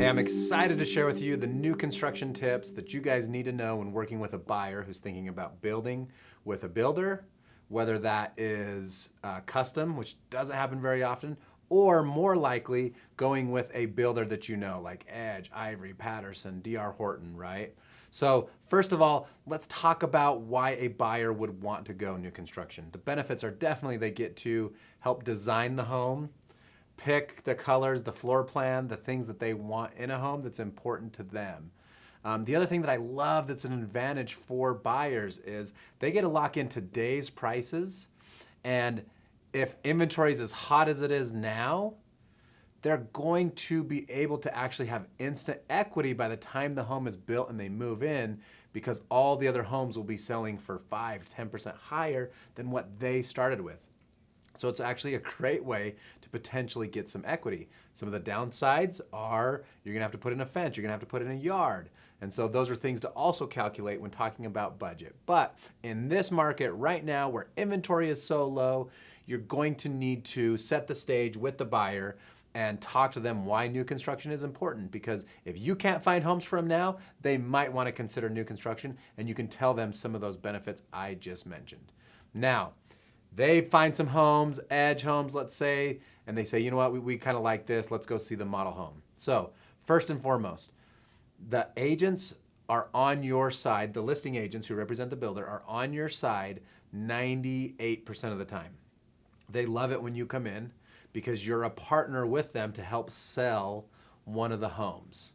Hey, I'm excited to share with you the new construction tips that you guys need to know when working with a buyer who's thinking about building with a builder, whether that is custom, which doesn't happen very often, or more likely going with a builder that you know, like Edge, Ivory, Patterson, D.R. Horton, right? So first of all, let's talk about why a buyer would want to go new construction. The benefits are definitely they get to help design the home, pick the colors, the floor plan, the things that they want in a home that's important to them. The other thing that I love that's an advantage for buyers is they get to lock in today's prices. And if inventory is as hot as it is now, they're going to be able to actually have instant equity by the time the home is built and they move in, because all the other homes will be selling for 5-10% higher than what they started with. So it's actually a great way to potentially get some equity. Some of the downsides are you're gonna have to put in a fence, you're gonna have to put in a yard. And so those are things to also calculate when talking about budget. But in this market right now where inventory is so low, you're going to need to set the stage with the buyer and talk to them why new construction is important. Because if you can't find homes for them now, they might wanna consider new construction, and you can tell them some of those benefits I just mentioned. Now, they find some homes, Edge homes, let's say, and they say, you know what, we kind of like this, let's go see the model home. So first and foremost, the agents are on your side, the listing agents who represent the builder are on your side 98% of the time. They love it when you come in because you're a partner with them to help sell one of the homes.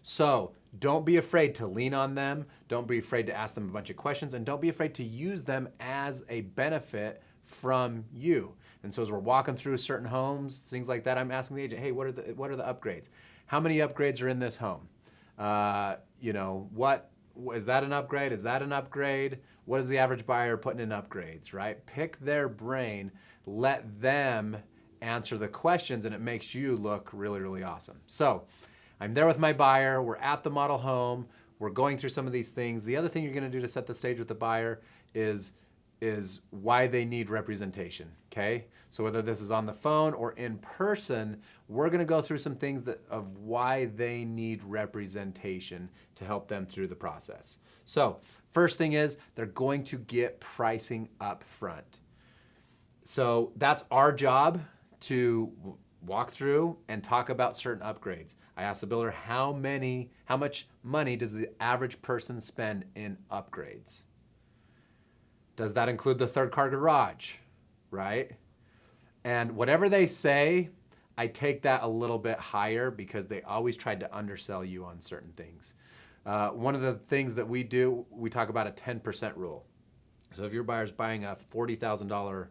So don't be afraid to lean on them, don't be afraid to ask them a bunch of questions, and don't be afraid to use them as a benefit from you. And so as we're walking through certain homes, things like that, I'm asking the agent, hey, what are the upgrades? How many upgrades are in this home? What is that an upgrade? Is that an upgrade? What is the average buyer putting in upgrades, right? Pick their brain, let them answer the questions, and it makes you look really, really awesome. So I'm there with my buyer, we're at the model home, we're going through some of these things. The other thing you're gonna do to set the stage with the buyer is why they need representation, okay? So whether this is on the phone or in person, we're gonna go through some things of why they need representation to help them through the process. So first thing is they're going to get pricing up front. So that's our job to walk through and talk about certain upgrades. I asked the builder how much money does the average person spend in upgrades? Does that include the third car garage, right? And whatever they say, I take that a little bit higher because they always tried to undersell you on certain things. One of the things that we do, we talk about a 10% rule. So if your buyer's buying a $40,000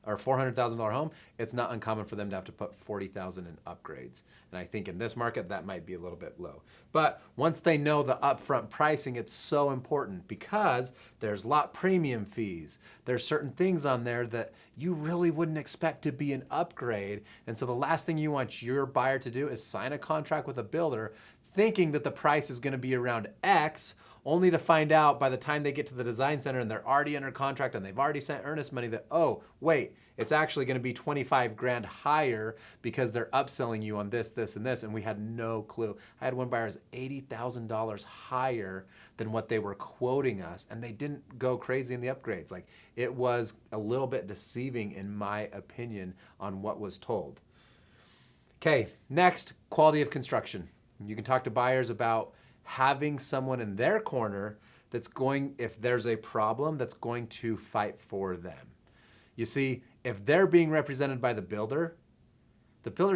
or $400,000 home, it's not uncommon for them to have to put $40,000 in upgrades. And I think in this market, that might be a little bit low. But once they know the upfront pricing, it's so important because there's lot premium fees. There's certain things on there that you really wouldn't expect to be an upgrade. And so the last thing you want your buyer to do is sign a contract with a builder thinking that the price is gonna be around X, only to find out by the time they get to the design center and they're already under contract and they've already sent earnest money that, oh, wait, it's actually gonna be 25 grand higher because they're upselling you on this, this, and this, and we had no clue. I had one buyer was $80,000 higher than what they were quoting us, and they didn't go crazy in the upgrades. Like, it was a little bit deceiving in my opinion on what was told. Okay, next, quality of construction. You can talk to buyers about having someone in their corner that's going, if there's a problem, that's going to fight for them. You see, if they're being represented by the builder's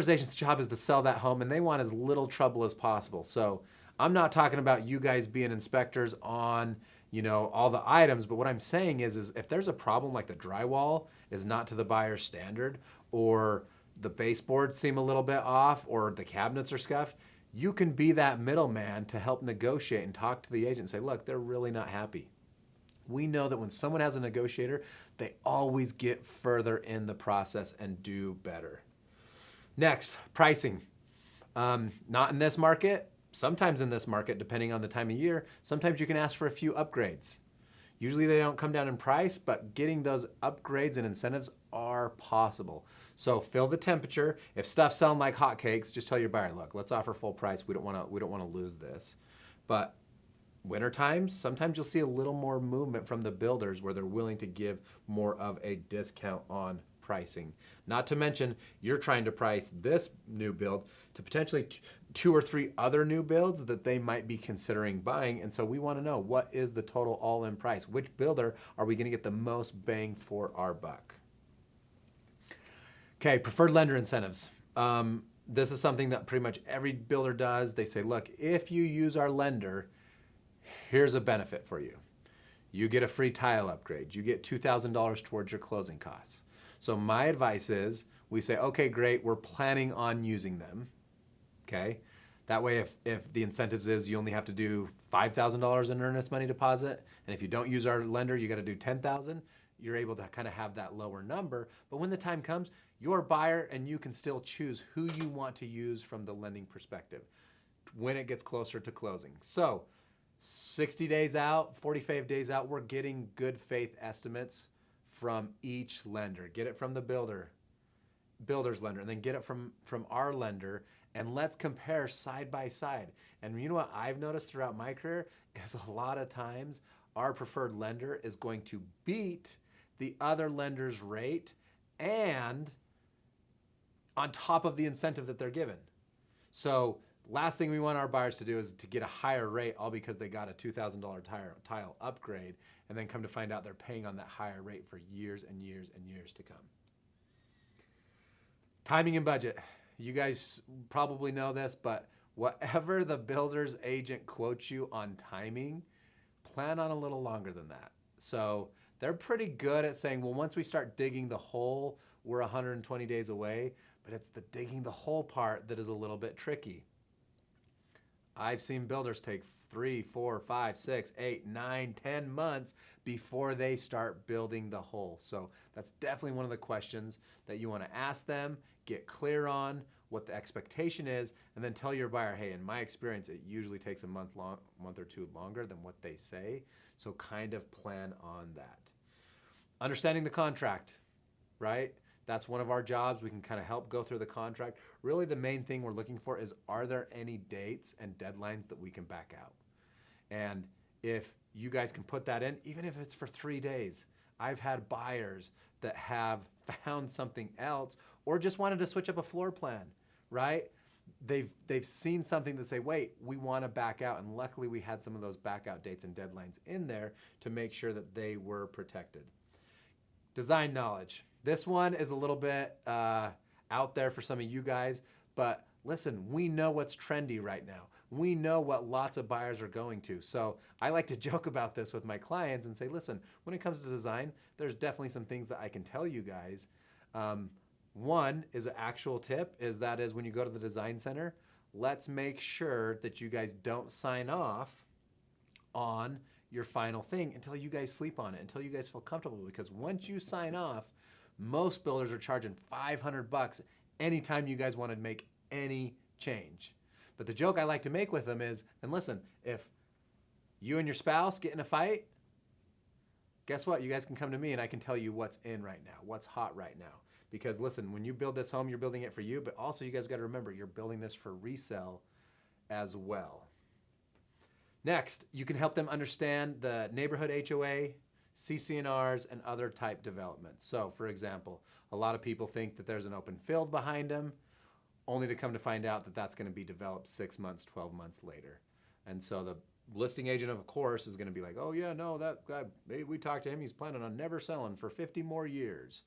agent's job is to sell that home and they want as little trouble as possible. So I'm not talking about you guys being inspectors on, all the items, but what I'm saying is if there's a problem like the drywall is not to the buyer's standard, or the baseboards seem a little bit off, or the cabinets are scuffed, you can be that middleman to help negotiate and talk to the agent and say, look, they're really not happy. We know that when someone has a negotiator, they always get further in the process and do better. Next, pricing. Not in this market, sometimes in this market, depending on the time of year, sometimes you can ask for a few upgrades. Usually they don't come down in price, but getting those upgrades and incentives are possible. So fill the temperature. If stuff's selling like hotcakes, just tell your buyer, look, let's offer full price. We don't want to lose this. But winter times, sometimes you'll see a little more movement from the builders where they're willing to give more of a discount on pricing. Not to mention, you're trying to price this new build to potentially 2 or 3 other new builds that they might be considering buying. And so we want to know, what is the total all-in price? Which builder are we going to get the most bang for our buck? Okay, preferred lender incentives. This is something that pretty much every builder does. They say, look, if you use our lender, here's a benefit for you. You get a free tile upgrade. You get $2,000 towards your closing costs. So my advice is, we say, okay, great, we're planning on using them, okay? That way, if the incentives is you only have to do $5,000 in earnest money deposit, and if you don't use our lender, you gotta do $10,000, you're able to kind of have that lower number. But when the time comes, your buyer and you can still choose who you want to use from the lending perspective when it gets closer to closing. So 60 days out, 45 days out, we're getting good faith estimates from each lender. Get it from the builder's lender, and then get it from our lender, and let's compare side by side. And you know what I've noticed throughout my career is a lot of times our preferred lender is going to beat the other lender's rate and on top of the incentive that they're given. So last thing we want our buyers to do is to get a higher rate all because they got a $2,000 tile upgrade, and then come to find out they're paying on that higher rate for years and years and years to come. Timing and budget. You guys probably know this, but whatever the builder's agent quotes you on timing, plan on a little longer than that. So they're pretty good at saying, well, once we start digging the hole, we're 120 days away, but it's the digging the hole part that is a little bit tricky. I've seen builders take 3, 4, 5, 6, 8, 9, 10 months before they start building the hole. So that's definitely one of the questions that you want to ask them, get clear on what the expectation is, and then tell your buyer, hey, in my experience, it usually takes a month or two longer than what they say. So kind of plan on that. Understanding the contract, right? That's one of our jobs. We can kind of help go through the contract. Really, the main thing we're looking for is, are there any dates and deadlines that we can back out? And if you guys can put that in, even if it's for 3 days, I've had buyers that have found something else or just wanted to switch up a floor plan, right? They've seen something that say, wait, we want to back out. And luckily we had some of those back out dates and deadlines in there to make sure that they were protected. Design knowledge. This one is a little bit out there for some of you guys, but listen, we know what's trendy right now. We know what lots of buyers are going to. So I like to joke about this with my clients and say, listen, when it comes to design, there's definitely some things that I can tell you guys. One is an actual tip, is when you go to the design center, let's make sure that you guys don't sign off on your final thing until you guys sleep on it, until you guys feel comfortable. Because once you sign off, most builders are charging $500 anytime you guys want to make any change. But the joke I like to make with them is, and listen, if you and your spouse get in a fight, guess what? You guys can come to me and I can tell you what's in right now, what's hot right now. Because listen, when you build this home, you're building it for you, but also you guys got to remember, you're building this for resale as well. Next, you can help them understand the neighborhood HOA, CC&Rs, and other type developments. So for example, a lot of people think that there's an open field behind them, only to come to find out that that's going to be developed 6 months, 12 months later. And so the listing agent, of course, is going to be like, oh yeah, no, that guy, we talked to him, he's planning on never selling for 50 more years.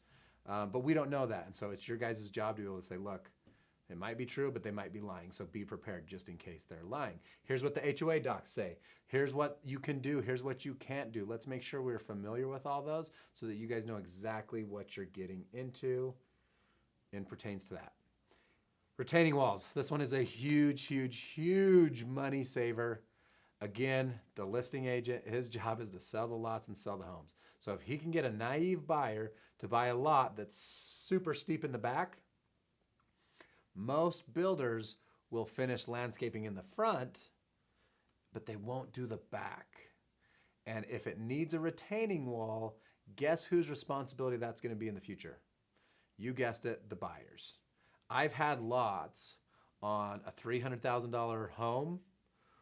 But we don't know that. And so it's your guys' job to be able to say, look, it might be true, but they might be lying. So be prepared just in case they're lying. Here's what the HOA docs say. Here's what you can do. Here's what you can't do. Let's make sure we're familiar with all those so that you guys know exactly what you're getting into and pertains to that. Retaining walls. This one is a huge, huge, huge money saver. Again, the listing agent, his job is to sell the lots and sell the homes. So if he can get a naive buyer to buy a lot that's super steep in the back, most builders will finish landscaping in the front, but they won't do the back. And if it needs a retaining wall, guess whose responsibility that's going to be in the future? You guessed it, the buyers. I've had lots on a $300,000 home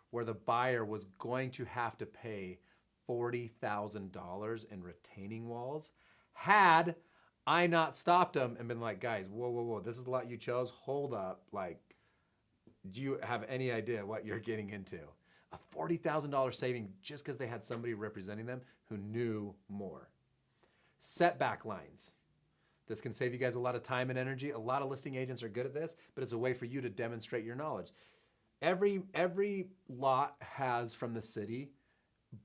where the buyer was going to have to pay $40,000 in retaining walls had I not stopped them and been like, guys, whoa, whoa, whoa, this is the lot you chose. Hold up. Like, do you have any idea what you're getting into? A $40,000 saving just because they had somebody representing them who knew more. Setback lines. This can save you guys a lot of time and energy. A lot of listing agents are good at this, but it's a way for you to demonstrate your knowledge. Every lot has from the city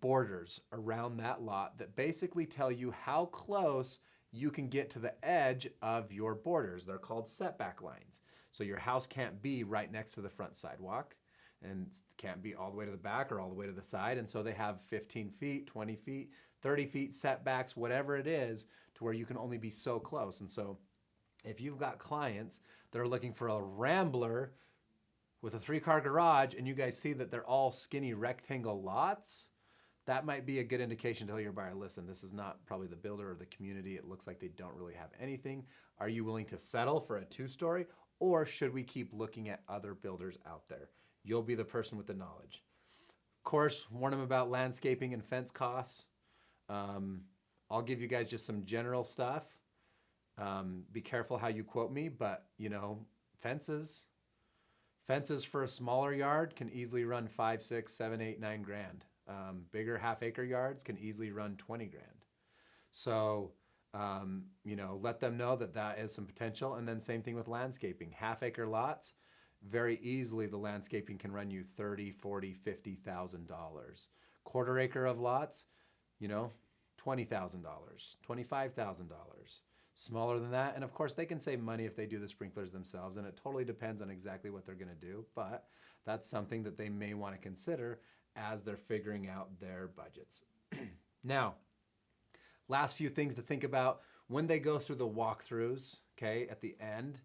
borders around that lot that basically tell you how close you can get to the edge of your borders. They're called setback lines. So your house can't be right next to the front sidewalk and can't be all the way to the back or all the way to the side. And so they have 15 feet, 20 feet, 30 feet setbacks, whatever it is, to where you can only be so close. And so if you've got clients that are looking for a Rambler with a 3-car garage and you guys see that they're all skinny rectangle lots, that might be a good indication to tell your buyer, listen, this is not probably the builder or the community. It looks like they don't really have anything. Are you willing to settle for a 2-story, or should we keep looking at other builders out there? You'll be the person with the knowledge. Of course, warn them about landscaping and fence costs. I'll give you guys just some general stuff. Be careful how you quote me, but fences for a smaller yard can easily run 5, 6, 7, 8, 9 grand. Bigger half-acre yards can easily run 20 grand. So, let them know that is some potential. And then same thing with landscaping. Half-acre lots, very easily the landscaping can run you $30,000, $40,000, $50,000. Quarter acre of lots, $20,000, $25,000. Smaller than that, and of course they can save money if they do the sprinklers themselves, and it totally depends on exactly what they're going to do, but that's something that they may want to consider as they're figuring out their budgets. Now, last few things to think about when they go through the walkthroughs, okay, at the end,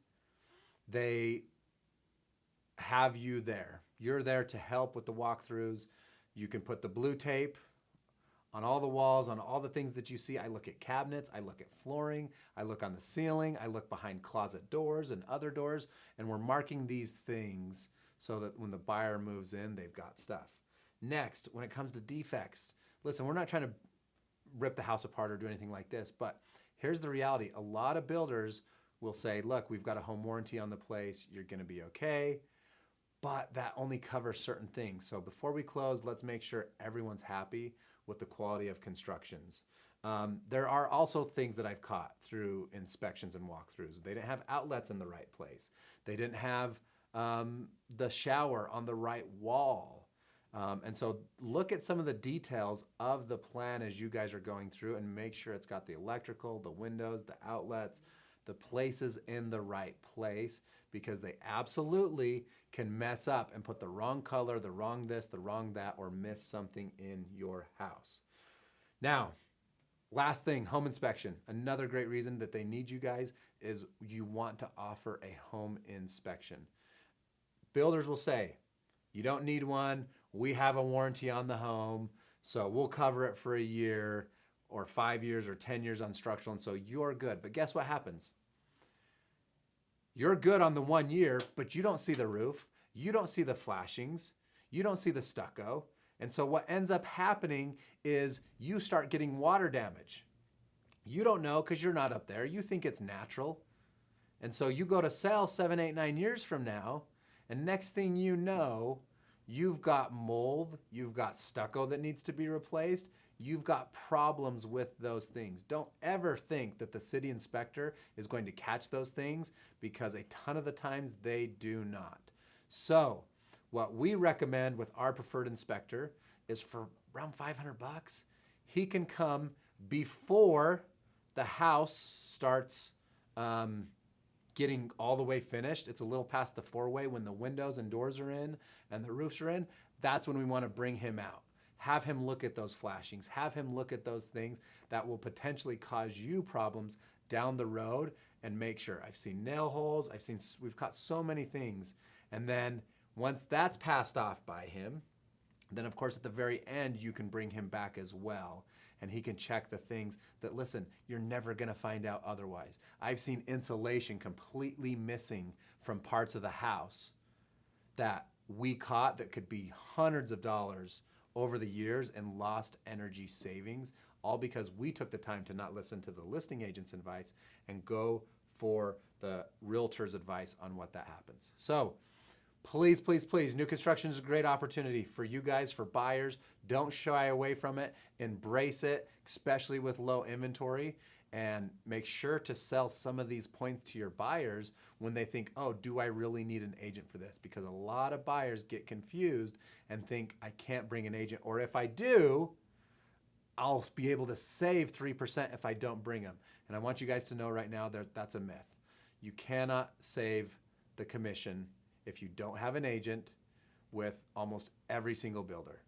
they have you there. You're there to help with the walkthroughs. You can put the blue tape on all the walls, on all the things that you see. I look at cabinets, I look at flooring, I look on the ceiling, I look behind closet doors and other doors, and we're marking these things so that when the buyer moves in, they've got stuff. Next, when it comes to defects, listen, we're not trying to rip the house apart or do anything like this, but here's the reality. A lot of builders will say, look, we've got a home warranty on the place, you're gonna be okay, but that only covers certain things. So before we close, let's make sure everyone's happy with the quality of constructions. There are also things that I've caught through inspections and walkthroughs. They didn't have outlets in the right place. They didn't have the shower on the right wall. And so look at some of the details of the plan as you guys are going through and make sure it's got the electrical, the windows, the outlets, the places in the right place, because they absolutely can mess up and put the wrong color, the wrong this, the wrong that, or miss something in your house. Now, last thing, home inspection. Another great reason that they need you guys is you want to offer a home inspection. Builders will say, you don't need one. We have a warranty on the home, so we'll cover it for a year or 5 years or 10 years on structural, and so you're good. But guess what happens? You're good on the 1 year, but you don't see the roof. You don't see the flashings. You don't see the stucco. And so what ends up happening is you start getting water damage. You don't know because you're not up there. You think it's natural. And so you go to sell 7, 8, 9 years from now, and next thing you know, you've got mold, you've got stucco that needs to be replaced, you've got problems with those things. Don't ever think that the city inspector is going to catch those things, because a ton of the times they do not. So what we recommend with our preferred inspector is for around $500, he can come before the house starts getting all the way finished. It's a little past the 4-way when the windows and doors are in and the roofs are in. That's when we want to bring him out. Have him look at those flashings. Have him look at those things that will potentially cause you problems down the road, and make sure. I've seen nail holes. We've got so many things. And then once that's passed off by him, Then, of course, at the very end, you can bring him back as well. And he can check the things that, listen, you're never going to find out otherwise. I've seen insulation completely missing from parts of the house that we caught that could be hundreds of dollars over the years and lost energy savings, all because we took the time to not listen to the listing agent's advice and go for the realtor's advice on what that happens. So, please, please, please, new construction is a great opportunity for you guys, for buyers. Don't shy away from it. Embrace it, especially with low inventory. And make sure to sell some of these points to your buyers when they think, oh, do I really need an agent for this? Because a lot of buyers get confused and think, I can't bring an agent. Or if I do, I'll be able to save 3% if I don't bring them. And I want you guys to know right now that that's a myth. You cannot save the commission if you don't have an agent with almost every single builder.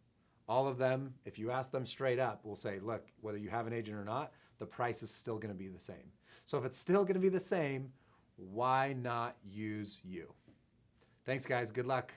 All of them, if you ask them straight up, will say, look, whether you have an agent or not, the price is still gonna be the same. So if it's still gonna be the same, why not use you? Thanks, guys. Good luck.